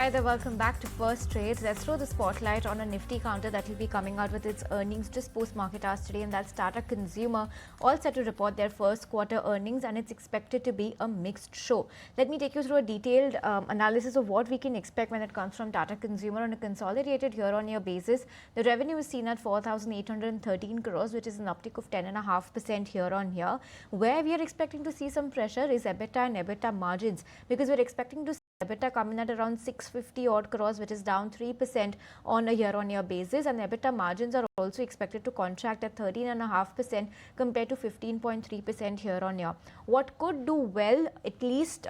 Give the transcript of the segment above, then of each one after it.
Hi there, welcome back to First Trades. Let's throw the spotlight on a nifty counter that will be coming out with its earnings just post-market hours today, and that's Tata Consumer, all set to report their first quarter earnings, and it's expected to be a mixed show. Let me take you through a detailed analysis of what we can expect when it comes from Tata Consumer on a consolidated year-on-year basis. The revenue is seen at 4,813 crores, which is an uptick of 10.5% year-on-year. Where we are expecting to see some pressure is EBITDA and EBITDA margins, because we're expecting to EBITDA coming at around 650 odd crores, which is down 3% on a year-on-year basis, and EBITDA margins are also expected to contract at 13.5% compared to 15.3% year-on-year. What could do well, at least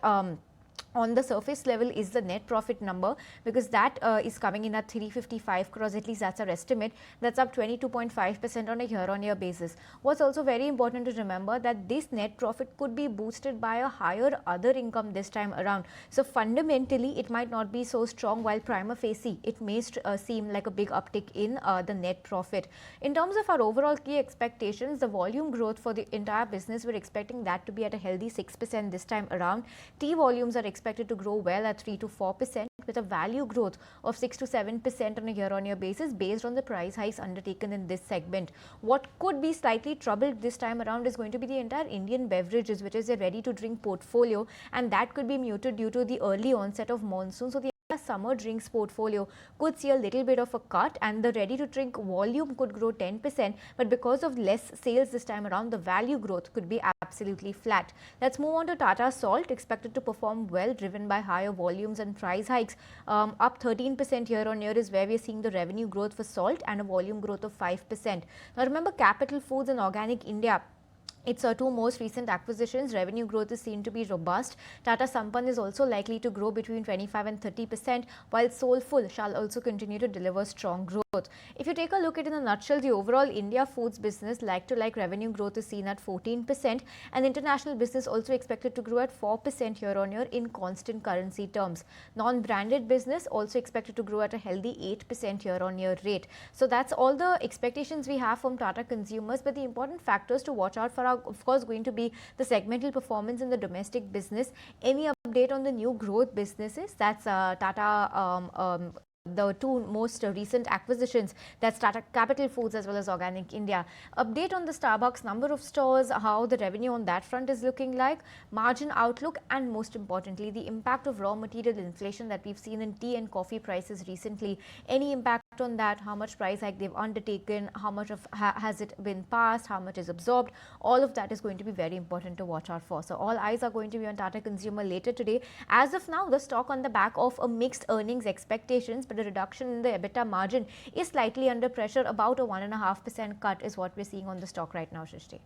on the surface level, is the net profit number, because that is coming in at 355 crores, at least that's our estimate. That's up 22.5% on a year-on-year basis. What's also very important to remember that this net profit could be boosted by a higher other income this time around. So fundamentally, it might not be so strong, while prima facie it may seem like a big uptick in the net profit. In terms of our overall key expectations, the volume growth for the entire business, we're expecting that to be at a healthy 6% this time around. Tea volumes are expected to grow well at 3 to 4%, with a value growth of 6 to 7% on a year-on-year basis based on the price hikes undertaken in this segment. What could be slightly troubled this time around is going to be the entire Indian beverages, which is a ready-to-drink portfolio, and that could be muted due to the early onset of monsoon. So the summer drinks portfolio could see a little bit of a cut, and the ready to drink volume could grow 10%, but because of less sales this time around, the value growth could be absolutely flat. Let's move on to Tata Salt, expected to perform well, driven by higher volumes and price hikes. Up 13% year on year is where we are seeing the revenue growth for salt, and a volume growth of 5%. Now remember, Capital Foods and Organic India, its two most recent acquisitions, revenue growth is seen to be robust. Tata Sampann is also likely to grow between 25 and 30%, while Soulful shall also continue to deliver strong growth. If you take a look at it in a nutshell, the overall India Foods business like-to-like revenue growth is seen at 14%, and international business also expected to grow at 4% year-on-year in constant currency terms. Non-branded business also expected to grow at a healthy 8% year-on-year rate. So that's all the expectations we have from Tata Consumers, but the important factors to watch out for are, of course, going to be the segmental performance in the domestic business. Any update on the new growth businesses? That's the two most recent acquisitions, that's Tata Capital Foods as well as Organic India. Update on the Starbucks number of stores, how the revenue on that front is looking like, margin outlook, and most importantly, the impact of raw material inflation that we've seen in tea and coffee prices recently. Any impact on that, how much price hike they've undertaken, how much of has it been passed, how much is absorbed, all of that is going to be very important to watch out for. So all eyes are going to be on Tata Consumer later today. As of now, the stock on the back of a mixed earnings expectations, but a reduction in the EBITDA margin is slightly under pressure. About a 1.5% cut is what we're seeing on the stock right now, Shrishti.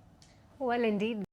Well, indeed.